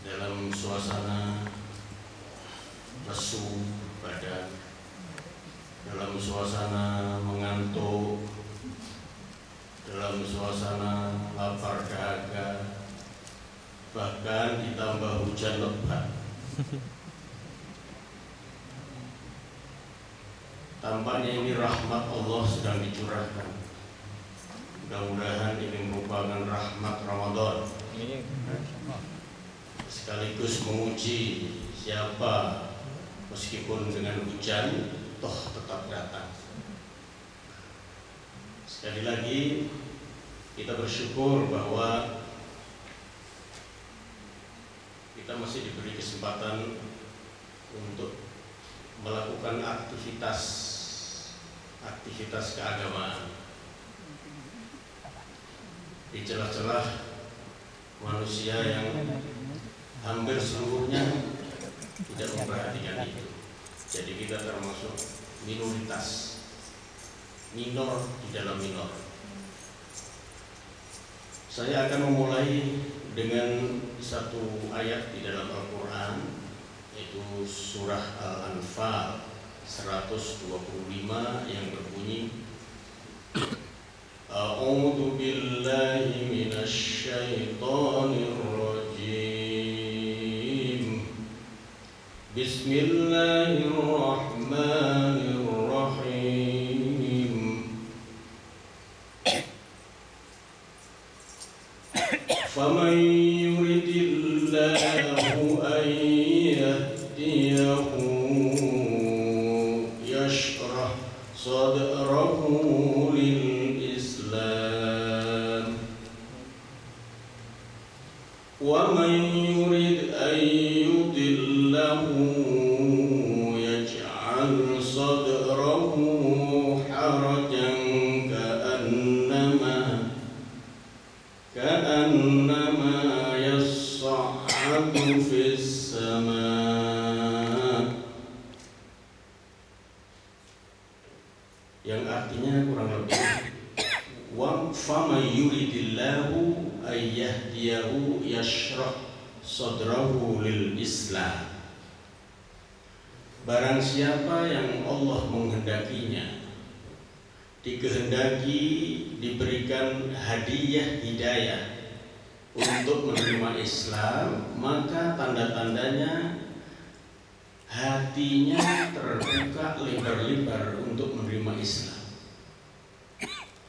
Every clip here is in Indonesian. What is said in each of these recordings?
dalam suasana lesu badan, dalam suasana mengantuk, dalam suasana lapar dahaga, bahkan ditambah hujan lebat. Tampaknya ini rahmat Allah sedang dicurahkan. Mudah-mudahan ini merupakan rahmat Ramadan, sekaligus menguji siapa meskipun dengan hujan toh tetap datang. Sekali lagi kita bersyukur bahwa kita masih diberi kesempatan untuk melakukan aktivitas keagamaan di celah-celah manusia yang hampir seluruhnya tidak memperhatikan itu. Jadi kita termasuk minoritas, minor di dalam minor. Saya akan memulai dengan satu ayat di dalam Al-Quran, yaitu surah Al-Anfal 125 yang berbunyi, A'udzu billahi minasy syaithanir rajim. Bismillahirrahmanirrahim. Faman yuridillahu an yahdiyahu yashrah sadrahu lil Islam wa man yurid an yudillahu yaj'al sadrahu harajan ka'annama yas'adu fis sama', yang artinya kurang lebih wa faman yuridillahu ayyahdiyahu yashrah sadrahu lil Islam. Barang siapa yang Allah menghendakinya, dikehendaki diberikan hadiah hidayah untuk menerima Islam, maka tanda-tandanya hatinya terbuka lebar-lebar untuk menerima Islam.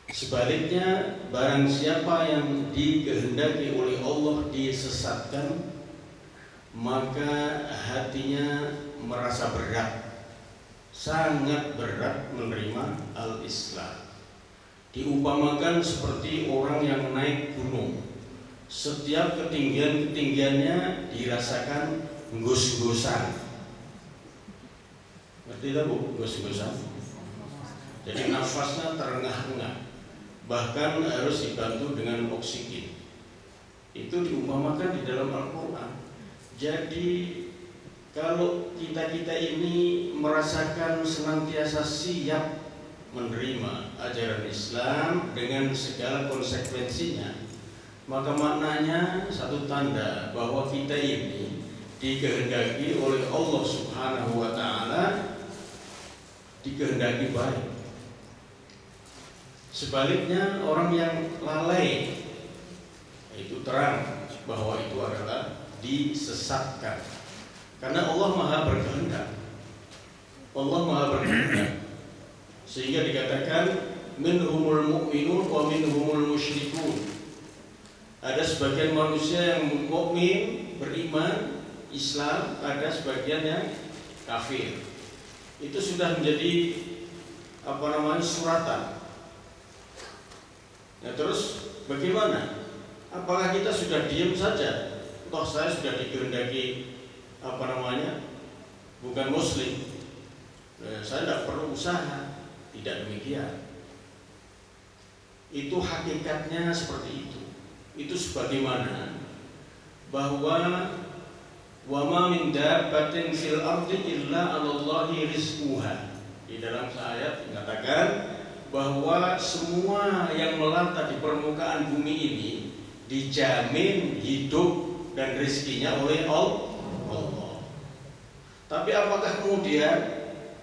Sebaliknya, barang siapa yang dikehendaki oleh Allah disesatkan, maka hatinya merasa berat, sangat berat menerima al-Islam. Diumpamakan seperti orang yang naik gunung, setiap ketinggiannya dirasakan nggus-nggusan. Ngerti tak Bu, nggus-nggusan? Jadi nafasnya terengah-engah, bahkan harus dibantu dengan oksigen. Itu diumpamakan di dalam Al-Quran. Jadi kalau kita ini merasakan senantiasa siap menerima ajaran Islam dengan segala konsekuensinya, maka maknanya satu tanda bahwa kita ini dikehendaki oleh Allah Subhanahu wa Ta'ala, dikehendaki baik. Sebaliknya, orang yang lalai, itu terang bahwa itu adalah disesatkan. Karena Allah Maha berkehendak. Allah Maha berkehendak. Sehingga dikatakan minhumul mu'minun wa minhumul musyrikun. Ada sebagian manusia yang mukmin, beriman, Islam, ada sebagian yang kafir. Itu sudah menjadi suratan. Nah, terus bagaimana? Apakah kita sudah diam saja? Toh saya sudah dikehendaki bukan muslim, saya tidak perlu usaha. Tidak demikian. Itu hakikatnya seperti itu. Itu sebagaimana bahwa wa ma min dabbatin fil ardi illa 'alallahi rizquha. Di dalam ayat dikatakan bahwa semua yang melata di permukaan bumi ini dijamin hidup dan rezekinya oleh Allah. Tapi apakah kemudian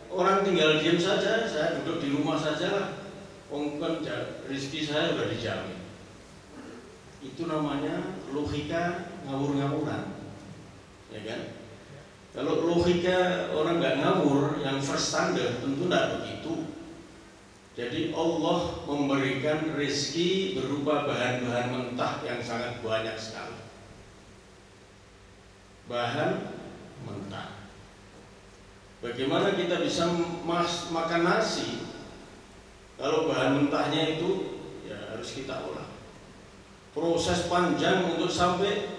orang tinggal diam saja, saya duduk di rumah saja lah, kan rezeki saya sudah dijamin? Itu namanya logika ngawur-ngawuran, ya kan? Kalau logika orang nggak ngawur, yang first standard, tentu tidak begitu. Jadi Allah memberikan rezeki berupa bahan-bahan mentah yang sangat banyak sekali. Bahan mentah. Bagaimana kita bisa makan nasi kalau bahan mentahnya itu ya harus kita olah. Proses panjang untuk sampai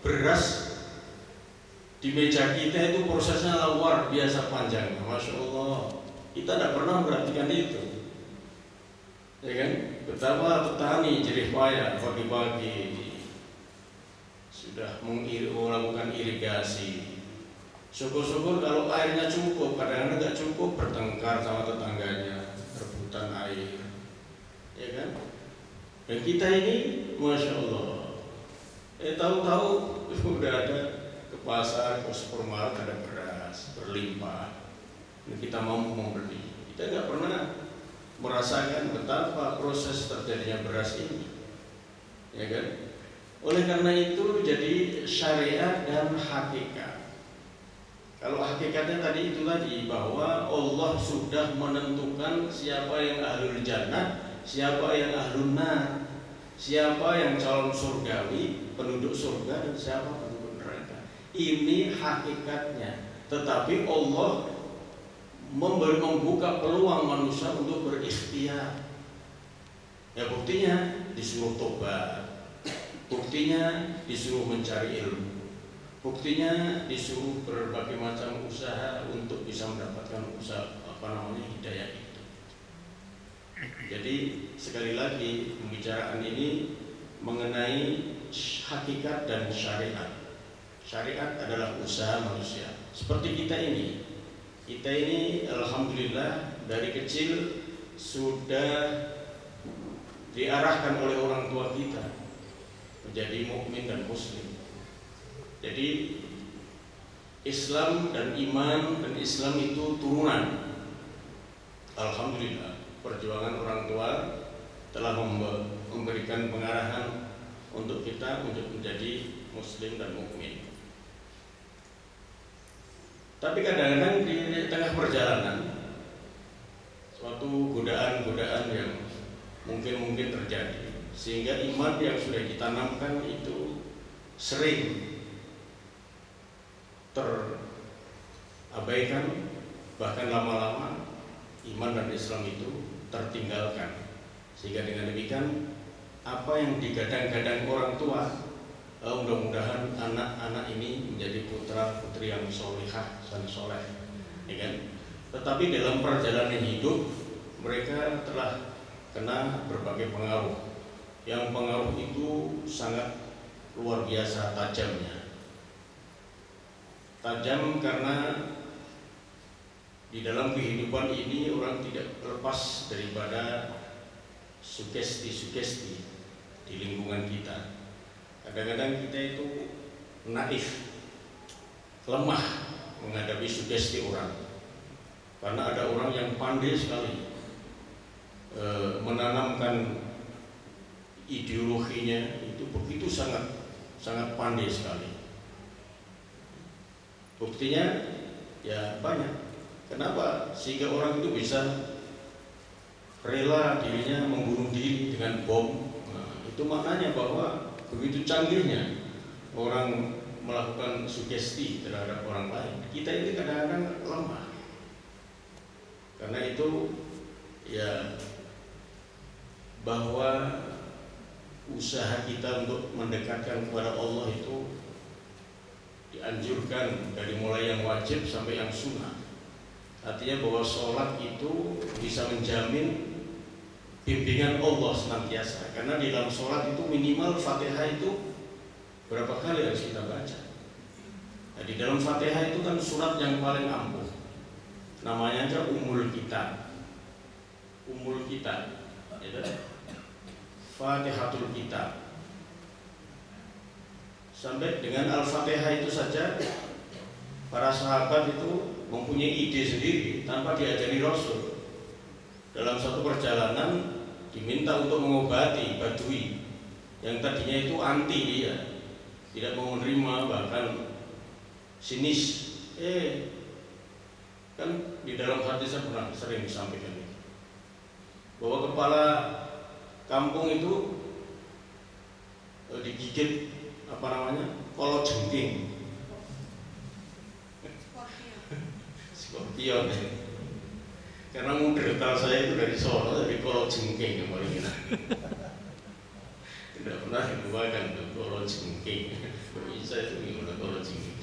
beras di meja kita itu prosesnya luar biasa panjang. Masya Allah. Kita tidak pernah memperhatikan itu. Ya kan? Betapa petani jerih payah pagi-pagi sudah melakukan irigasi. Syukur-syukur kalau airnya cukup, kadang-kadang nggak cukup bertengkar sama tetangganya, rebutan air, ya kan? Dan kita ini, masya Allah, tahu-tahu sudah ada ke pasar, ke supermarket ada beras berlimpah, dan kita mampu membeli. Kita nggak pernah merasakan betapa proses terjadinya beras ini, ya kan? Oleh karena itu jadi syariat dan hakikat. Kalau hakikatnya tadi itu tadi bahwa Allah sudah menentukan siapa yang ahlul jannah, siapa yang ahlun nar, siapa yang calon surgawi, penduduk surga, dan siapa penduduk neraka. Ini hakikatnya. Tetapi Allah membuka peluang manusia untuk berikhtiar. Ya buktinya disuruh tobat, buktinya disuruh mencari ilmu, buktinya disuruh berbagai macam usaha untuk bisa mendapatkan hidayah itu. Jadi sekali lagi pembicaraan ini mengenai hakikat dan syariat. Syariat adalah usaha manusia. Seperti kita ini alhamdulillah dari kecil sudah diarahkan oleh orang tua kita menjadi mukmin dan muslim. Jadi Islam dan iman dan Islam itu turunan. Alhamdulillah perjuangan orang tua telah memberikan pengarahan untuk kita untuk menjadi muslim dan mukmin. Tapi kadang-kadang di tengah perjalanan suatu godaan-godaan yang mungkin terjadi, sehingga iman yang sudah ditanamkan itu sering terabaikan, bahkan lama-lama iman dan Islam itu tertinggalkan. Sehingga dengan demikian apa yang digadang-gadang orang tua, mudah-mudahan anak-anak ini menjadi putra-putri yang solihah dan soleh, ya kan? Tetapi dalam perjalanan hidup mereka telah kena berbagai pengaruh. Yang pengaruh itu sangat luar biasa tajamnya. Tajam karena di dalam kehidupan ini orang tidak lepas daripada sugesti-sugesti di lingkungan kita. Kadang-kadang kita itu naif, lemah menghadapi sugesti orang. Karena ada orang yang pandai sekali menanamkan ideologinya itu begitu sangat pandai sekali. Buktinya ya banyak. Kenapa? Sehingga orang itu bisa rela dirinya membunuh diri dengan bom. Nah, itu maknanya bahwa begitu canggihnya orang melakukan sugesti terhadap orang lain. Kita ini kadang-kadang lemah. Karena itu ya bahwa usaha kita untuk mendekatkan kepada Allah itu dianjurkan dari mulai yang wajib sampai yang sunnah. Artinya bahwa sholat itu bisa menjamin bimbingan Allah senantiasa. Karena di dalam sholat itu minimal Fatihah itu berapa kali harus kita baca. Nah, di dalam Fatihah itu kan surat yang paling ampuh. Namanya aja Ummul Kitab. Ummul Kitab, ya, Fatihatul Kitab. Sampai dengan Al-Fatihah itu saja para sahabat itu mempunyai ide sendiri tanpa diajari Rasul. Dalam satu perjalanan diminta untuk mengobati Badui yang tadinya itu anti dia, tidak mau menerima, bahkan sinis. Kan di dalam hadis saya pernah sering disampaikan ini, bahwa kepala kampung itu digigit kolot jengking, skorpion. Karena model saya itu dari Solo, dari kolot jengking kemarin. Tidak pernah dibuatkan tuh kolot jengking. Bisa itu gimana kolot jengking?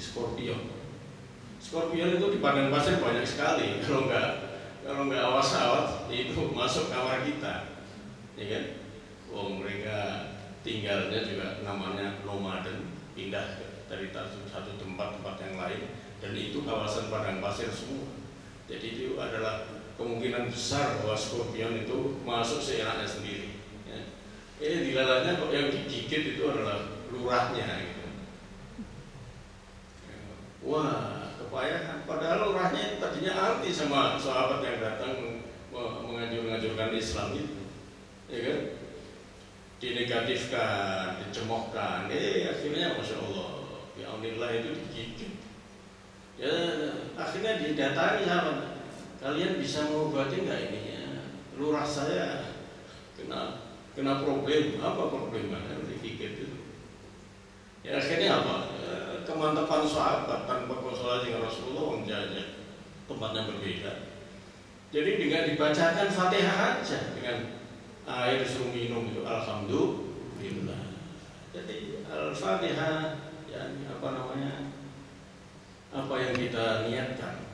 Skorpion itu di padang pasir banyak sekali. Kalau nggak awas itu masuk kamar kita, ya kan? Mereka tinggalnya juga namanya nomaden, pindah dari satu tempat yang lain, dan itu kawasan padang pasir semua. Jadi itu adalah kemungkinan besar bahwa skorpion itu masuk seenaknya sendiri. Ya. Dilalanya kok yang digigit itu adalah lurahnya gitu. Wah, kepayahan. Padahal lurahnya tadinya anti sama sahabat yang datang mengajurkan Islam itu, ya kan? Dinegatifkan, dicemoohkan, akhirnya Masya Allah, ya Alhamdulillah itu digigit. Ya akhirnya didatangi sahabat, kalian bisa mengobati nggak ini ya? Lurah saya kena problem, apa problemnya? Digigit itu. Ya akhirnya apa? Kemantapan sahabat tanpa konsultasi dengan Rasulullah menjajah tempatnya berbeda. Jadi dengan dibacakan Fatihah aja dengan air disuruh minum itu alhamdulillah. Jadi Al-Fatihah ya apa yang kita niatkan,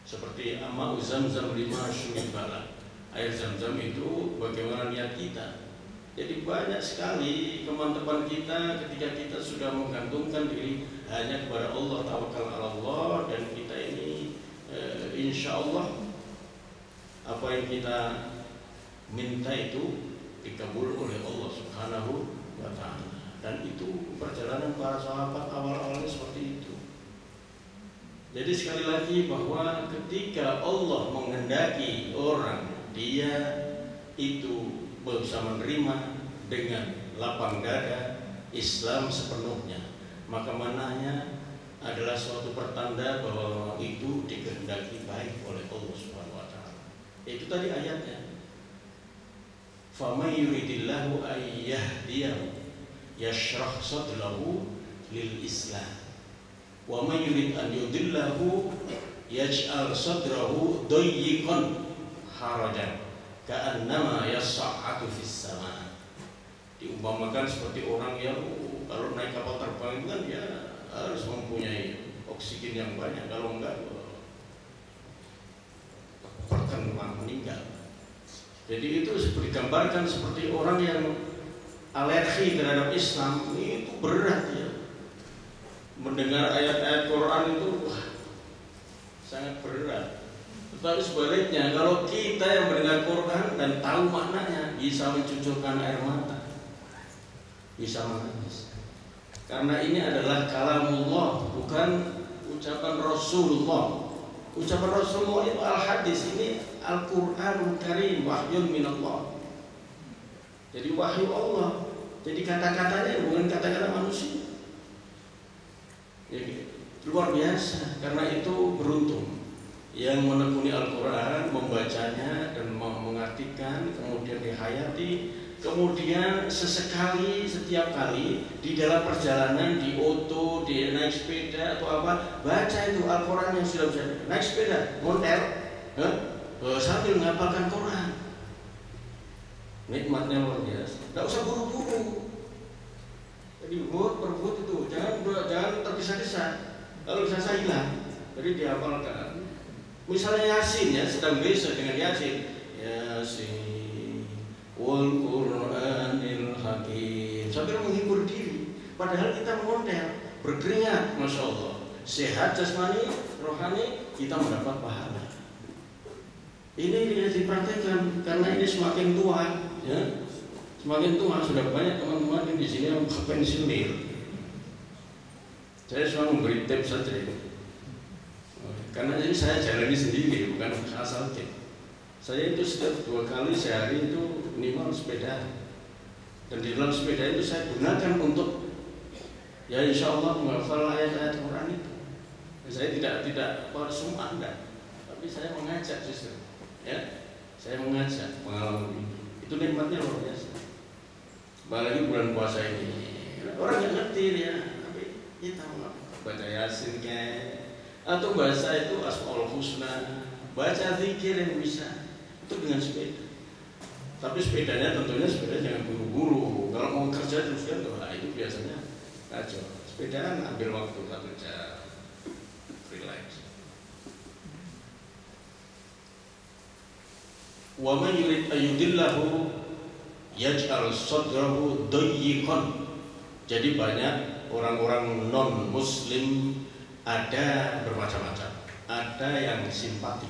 seperti Ma'u Zamzam lima syuribala, air Zamzam itu bagaimana niat kita. Jadi banyak sekali kemantapan kita ketika kita sudah menggantungkan diri hanya kepada Allah, tawakal ala Allah, dan kita ini insya Allah apa yang kita minta itu dikabul oleh Allah Subhanahu wa ta'ala. Dan itu perjalanan para sahabat awal-awalnya seperti itu. Jadi sekali lagi bahwa ketika Allah menghendaki orang, dia itu bisa menerima dengan lapang dada Islam sepenuhnya, maka mananya adalah suatu pertanda bahwa itu dikehendaki baik oleh Allah Subhanahu wa ta'ala. Itu tadi ayatnya. فَمَنْ يُرِدِ اللَّهُ أَنْ يَهْدِيَهُ يَشْرَحْ صَدْرَهُ لِلْإِسْلَامِ وَمَنْ يُرِدْ أَنْ يُضِلَّهُ يَجْعَلْ صَدْرَهُ ضَيِّقًا حَرَجًا كَأَنَّمَا يَصَّعَّدُ فِي السَّمَاءِ. Diumpamakan seperti orang yang kalau naik kapal terbang itu kan dia harus mempunyai oksigen yang banyak, kalau enggak akan meninggal. Jadi itu digambarkan seperti orang yang alergi terhadap Islam, itu berat ya. Mendengar ayat-ayat Quran itu sangat berat. Tetapi sebaliknya, kalau kita yang mendengar Quran dan tahu maknanya, bisa mencucurkan air mata, bisa menangis. Karena ini adalah kalamullah, bukan ucapan Rasulullah. Ucapan Rasulullah itu al-hadis, ini Al-Quranul Karim, wahyun minallah. Jadi wahyu Allah. Jadi kata-katanya bukan kata-kata manusia. Jadi, luar biasa. Karena itu beruntung yang menekuni Al-Quran, membacanya dan mengartikan, kemudian dihayati, kemudian sesekali, setiap kali di dalam perjalanan, di oto, di naik sepeda atau apa, baca itu Al-Quran yang sudah bisa. Naik sepeda, montel, sambil menghafalkan Quran. Nikmatnya luar biasa. Tidak usah buru-buru. Jadi berbuat itu, jangan tergesa-gesa. Kalau bisa hilang, jadi dihafalkan. Misalnya Yasin ya, sedang biasa dengan Yasin. Yasin wal Qur'anil Hakim. Sambil menghibur diri. Padahal kita mengontel, berkeringat, Masya Allah. Sehat jasmani, rohani, kita mendapat pahala. Ini dipraktekkan karena ini semakin tua, ya. Semakin tua sudah banyak teman-teman di sini yang pensiunir. Saya cuma memberi tips saja itu. Karena ini saya jalani sendiri, bukan asal tip. Saya itu setiap 2 kali sehari itu minimal sepeda. Dan di dalam sepeda itu saya gunakan untuk ya insya Allah menghafal ayat-ayat Quran itu. Saya tidak semua Anda, tapi saya mengajak justru, ya, saya mengajak pengalaman itu nikmatnya luar biasa. Apalagi bulan puasa ini, orang yang ngerti ya, tapi kita mau baca Yasin kayak, atau baca itu Asmaul Husna, baca zikir yang bisa, itu dengan sepeda. Tapi sepedanya tentunya sepeda jangan buru-buru. Kalau mau kerja terus kan, itu biasanya kacau. Sepedaan ambil waktu 1 jam. Relax. Wa man yurid ayyudillahu yaj'al sadrahu dayyiqan. Jadi banyak orang-orang non muslim ada bermacam-macam. Ada yang simpati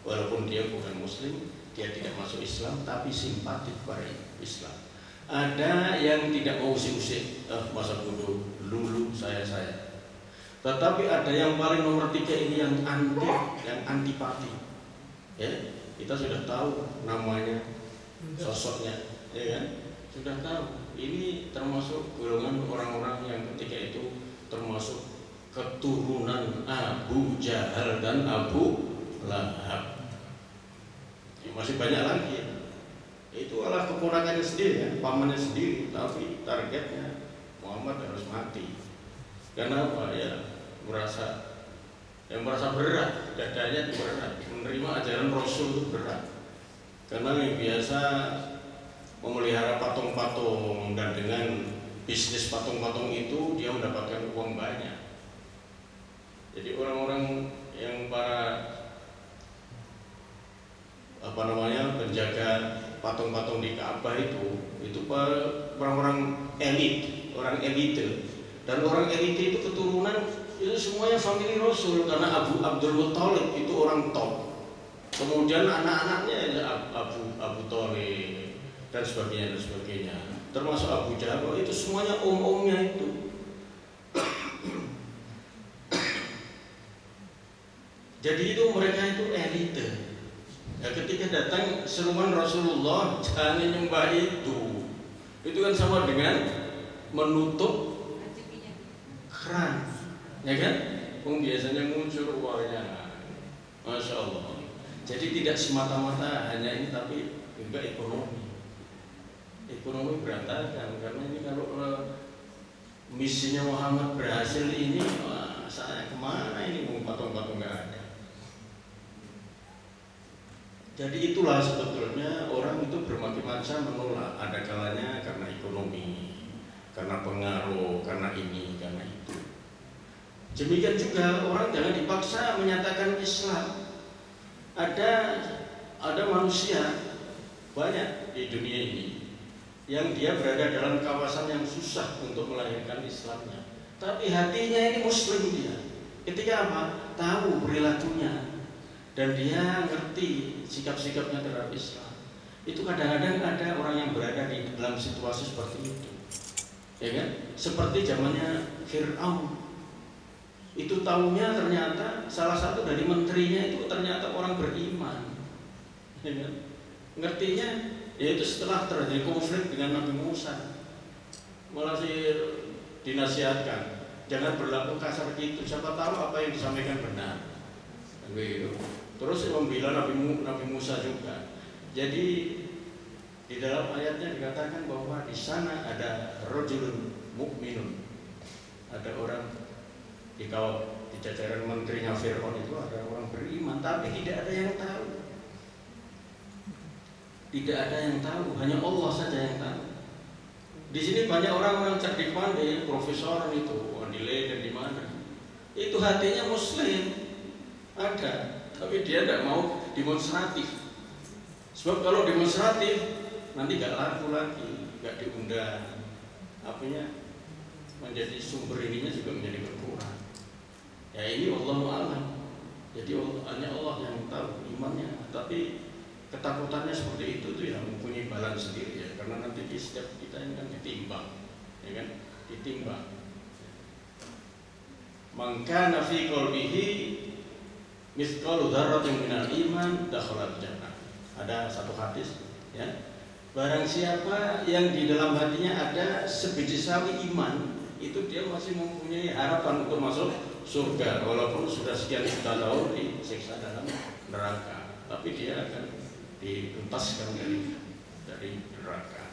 walaupun dia bukan muslim, dia tidak masuk Islam tapi simpati kepada Islam. Ada yang tidak mau usik-usik, masa bodoh, lulu saya. Tetapi ada yang paling nomor 3 ini yang antipati. Ya, kita sudah tahu namanya, sosoknya, ya kan? Sudah tahu. Ini termasuk golongan orang-orang yang ketika itu termasuk keturunan Abu Jahal dan Abu Lahab. Ya, masih banyak lagi. Ya. Itu adalah keponakannya sendiri, ya, pamannya sendiri. Tapi targetnya Muhammad harus mati. Karena apa? Ya, merasa berat, dadanya berat, menerima ajaran Rasul itu berat. Karena yang biasa memelihara patung-patung dan dengan bisnis patung-patung itu dia mendapatkan uang banyak. Jadi orang-orang yang para penjaga patung-patung di Ka'bah itu orang-orang elit, orang elite. Dan orang elite itu keturunan itu semuanya famili Rasul karena Abdul Muttalib itu orang top. Kemudian anak-anaknya Abu Thalib dan sebagainya. Termasuk Abu Jahal itu semuanya om-omnya itu. Jadi itu mereka itu elite. Ya, ketika datang seruan Rasulullah jangan nyembah itu kan sama dengan menutup keran. Ya kan? Biasanya muncul uangnya, masya Allah. Jadi tidak semata-mata hanya ini, tapi juga ekonomi berantakan. Karena ini kalau misinya Muhammad berhasil ini, saya kemana ini? Patung-patung nggak ada. Jadi itulah sebetulnya orang itu bermacam-macam menolak. Ada kalanya karena ekonomi, karena pengaruh, karena ini, karena itu. Demikian juga orang jangan dipaksa menyatakan Islam. Ada manusia banyak di dunia ini yang dia berada dalam kawasan yang susah untuk melahirkan Islamnya, tapi hatinya ini Muslim dia. Ketika apa? Tahu perilakunya dan dia ngerti sikap-sikapnya terhadap Islam. Itu kadang-kadang ada orang yang berada di dalam situasi seperti itu, ya kan? Seperti zamannya Fir'aun. Itu tahunya ternyata salah satu dari menterinya itu ternyata orang beriman, ya kan? Ngertinya yaitu setelah terjadi konflik dengan Nabi Musa, malah dinasihatkan jangan berlaku kasar gitu, siapa tahu apa yang disampaikan benar, begitu. Terus membela Nabi Musa juga. Jadi di dalam ayatnya dikatakan bahwa di sana ada rajulun mukminun, ada orang di jajaran menterinya Fir'aun itu ada orang beriman, tapi tidak ada yang tahu. Tidak ada yang tahu, hanya Allah saja yang tahu. Di sini banyak orang-orang cerdik pandai, profesor itu, di Leiden di mana. Itu hatinya Muslim, ada, tapi dia tidak mau demonstratif. Sebab kalau demonstratif nanti gak laku lagi, gak diundang. Apanya menjadi sumber ininya juga menjadi berkurang. Ya ini Allahu a'lam. Jadi hanya Allah yang tahu imannya. Tapi ketakutannya seperti itu tuh yang mempunyai balan sendiri ya. Karena nanti di setiap kita ini kan ditimbang, ya kan? Ditimbang. man kana fi qalbihi mithqalu dzarratin minal iman dakhala jannah. Ada satu hadis ya. Barang siapa yang di dalam hatinya ada sebiji sawi iman, itu dia masih mempunyai harapan untuk masuk surga walaupun sudah sekian juta tahun disiksa dalam neraka, tapi dia akan dituntaskan dari neraka.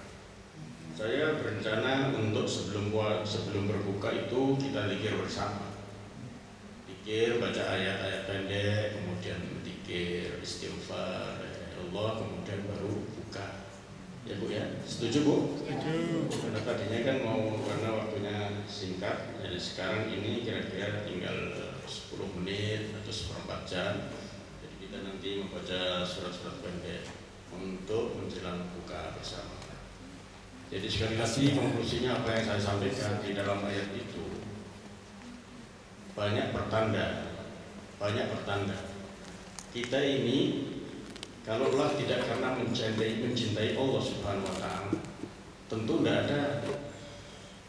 Saya berencana untuk sebelum berbuka itu kita zikir bersama. Zikir, baca ayat-ayat pendek, kemudian zikir, istighfar Allah, kemudian baru buka. Ya Bu ya, setuju Bu? Setuju. Karena tadinya kan karena waktunya singkat, jadi sekarang ini kira-kira tinggal 10 menit atau seperempat jam. Jadi kita nanti membaca surat-surat pendek untuk menjelang buka bersama. Jadi sekali lagi konklusinya apa yang saya sampaikan di dalam ayat itu banyak pertanda. Kita ini kalaulah tidak karena mencintai Allah Subhanahu wa taala, tentu tidak ada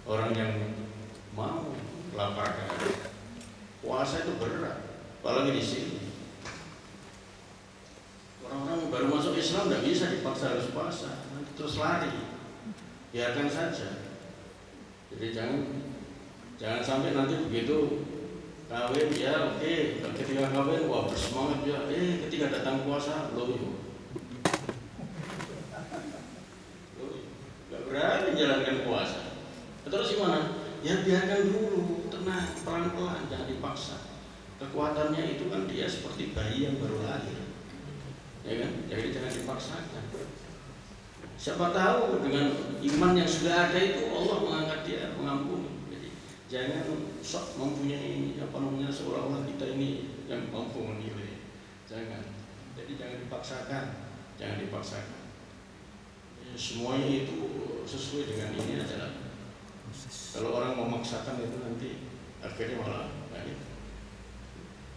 orang yang mau lapar. Puasa itu berat, apalagi di sini. Orang-orang baru masuk Islam tidak bisa dipaksa harus puasa, terus lari. Biarkan saja. Jadi jangan sampai nanti begitu kawin ya oke, ketika kawin wah bersemangat ya, ketika datang puasa loyo, nggak berani menjalankan puasa. Terus gimana? Ya biarkan dulu, tenang, pelan-pelan, jangan dipaksa. Kekuatannya itu kan dia seperti bayi yang baru lahir, ya kan? Jadi jangan dipaksakan. Siapa tahu dengan iman yang sudah ada itu Allah mengangkat dia, mengampuni. Jangan sok mempunyai seolah-olah kita ini yang mampu menilai. Jangan. Jadi jangan dipaksakan. Ya, semuanya itu sesuai dengan ini aja. Kalau orang memaksakan itu nanti akhirnya malah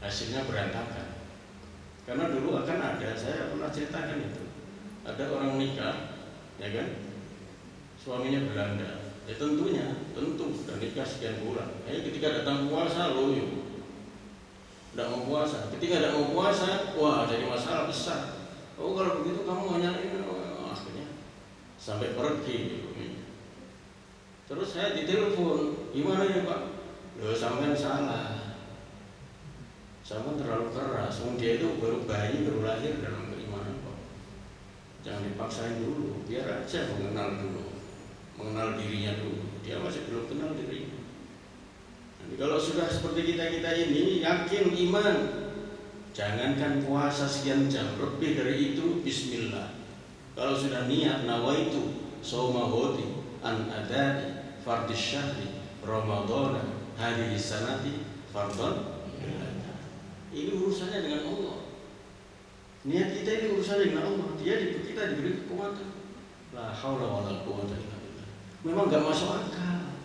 hasilnya berantakan. Karena dulu akan ada, saya pernah ceritakan itu. Ada orang nikah, ya kan? Suaminya Belanda. Ya tentu sudah nikah sekian bulan. Ketika datang puasa loyo, tidak mau puasa. Ketika tidak mau puasa, wah jadi masalah besar. Oh kalau begitu kamu hanya ini, akhirnya sampai pergi. Terus saya ditelepon, gimana ya Pak? Loh sampean salah, sampean terlalu keras. Dia itu baru bayi, baru lahir dalam keimanan Pak. Jangan dipaksain dulu, biar aja mengenal dirinya dulu. Dia masih belum kenal dirinya. Nanti kalau sudah seperti kita ini yakin iman, jangankan puasa sekian jam, lebih dari itu bismillah. Kalau sudah niat nawaitu shaumahoti an adai fardis syahri ramadhana hadhihi sanati fardhon. Ini urusannya dengan Allah. Niat kita ini urusannya dengan Allah. Kita diberi kekuatan. La haula wala quwwata illa billah. Memang gak masuk akal.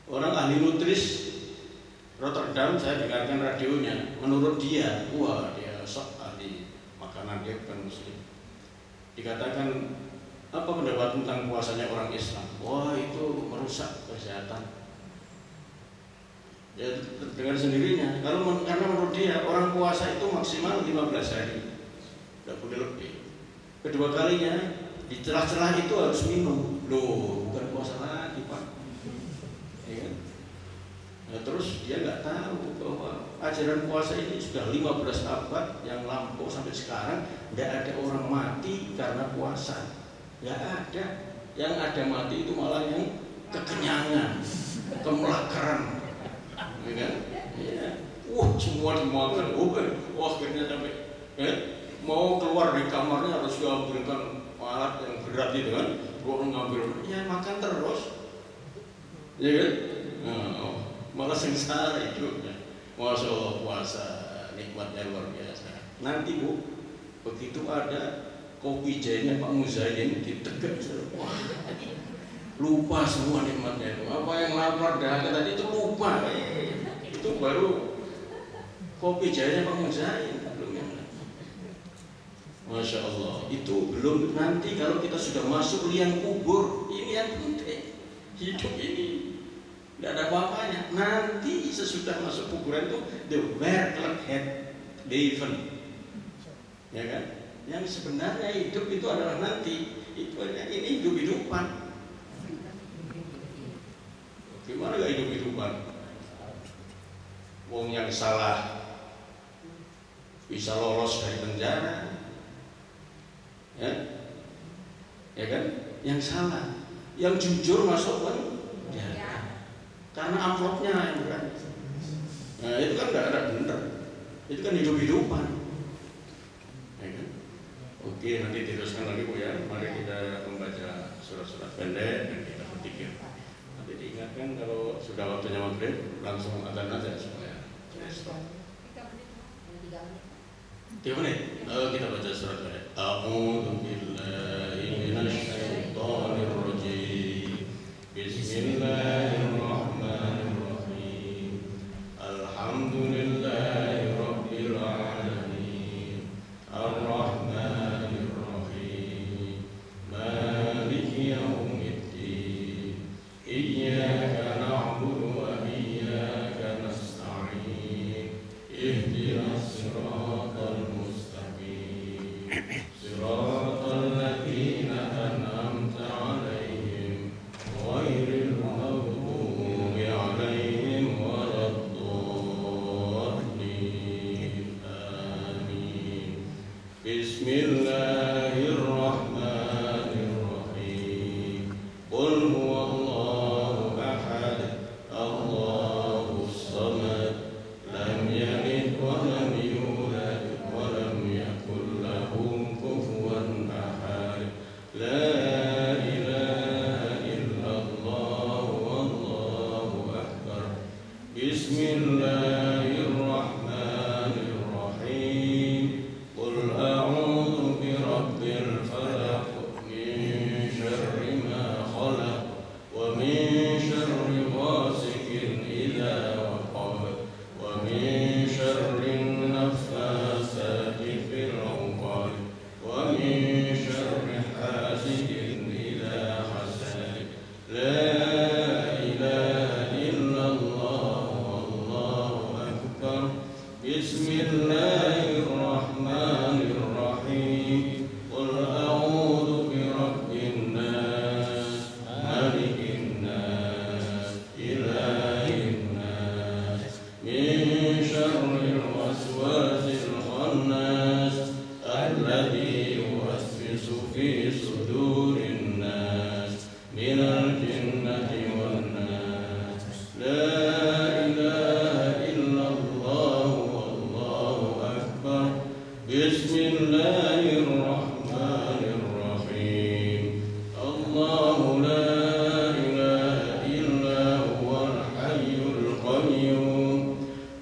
Orang ahli nutris Rotterdam, saya dengarkan radionya. Menurut dia, dia sok ahli makanan, dia bukan muslim. Dikatakan apa pendapat tentang puasanya orang Islam? Wah itu merusak kesehatan. Ya dengan sendirinya. Karena menurut dia orang puasa itu maksimal 15 hari, tidak boleh lebih. Kedua kalinya di celah-celah itu harus minum. Loh, bukan puasa lagi Pak. Ya kan? Nah, terus dia nggak tahu bahwa ajaran puasa ini sudah 15 abad yang lampau sampai sekarang tidak ada orang mati karena puasa. Nggak ada. Yang ada mati itu malah yang kekenyangan, kemelakaran. Ya kan? Ya. Semua dimakan. Akhirnya sampai mau keluar dari kamarnya harus diambilkan alat yang berat itu kan. Orang ngambil, ya makan terus. Ya kan? Malah sengsara itu. Masya Allah, puasa nikmatnya luar biasa. Nanti Bu, begitu ada kopi jahenya Pak Muzain ditegak, lupa semua nikmatnya itu. Apa yang lapar dahaga tadi itu lupa. Itu baru kopi jahenya Pak Muzain. Masya Allah, itu belum. Nanti kalau kita sudah masuk liang kubur, ini yang penting. Hidup ini Tidak ada apa-apanya. Nanti sesudah masuk kuburan itu the where head Devon, ya kan? Yang sebenarnya hidup itu adalah nanti. Itu ini hidup-hidupan. Gimana gak hidup-hidupan? Wong yang salah bisa lolos dari penjara, ya kan? Yang salah, yang jujur masuk penjara karena amplopnya yang bukan. Nah itu kan nggak ada benar. Itu kan hidup-hidupan, ya kan? Oke, nanti diteruskan lagi Bu ya. Mari kita membaca surat-surat pendek dan kita berpikir. Nanti diingatkan kalau sudah waktunya maghrib langsung adzan aja supaya stop. 3 menit. Kita baca surat pendek. A'udzu billahi minasy syaithanir rajim. Bismillahirrahmanirrahim. Alhamdulillahi rabbil alamin. Ar-Rahmanir Rahim. Maliki yaumiddin. Iyyaka na'budu wa iyyaka nasta'in. Ihdinas siratal mustaqim. Siratal ladzina an'amta 'alaihim ghairil maghdubi 'alaihim waladdallin. Amin. Bismillahirrahmanirrahim. Qul huwallahu ahad. Allahus samad. Lam yalid wa lam yulad wa lam yakul lahu kufuwan ahad. La ilaha illallah wallahu akbar. Bismillahirrahmanirrahim. Qul a'udzu birabbil falaq min syarri ma khalaq wa min syarri ghasiqin idza waqab wa min syarri naffasati fil 'uqad wa min syarri hasidin idza hasad. La ilaha illallah wallahu akbar. Bismillahirrahmanirrahim. Qul a'udzu birabbin nas, malikin nas, ilahin nas, min syarril waswasil khannas, alladzi yuwaswisu fi sudurin nas, minal jinnati wan nas. La ilaha illallah wallahu akbar. Bismillahirrahmanirrahim. Allahu la ilaha illa huwal hayyul qayyum.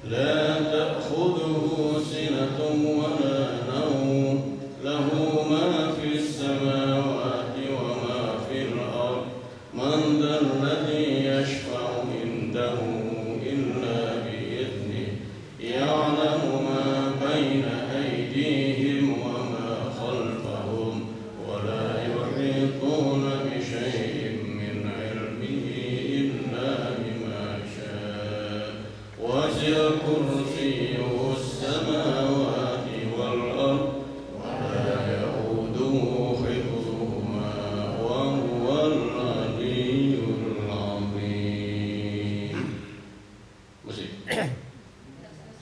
La ta'khudhuhu sinatun wa la nawm. Lahu ma fis samawati wa ma fil ard. Man dhal ladzi yashfa'u indahu illa bi'idhnihi. Ya'lamu ma baina aydihim wa ma khalfahum wa la yuhituna bi shay'in min 'ilmihi illa bima sha'a. Wasi'a kursiyyuhu as-samawati wal ard wa la ya'uduhu hifdhuhuma wa huwal 'aliyyul 'azim. Masih?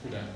Sudah.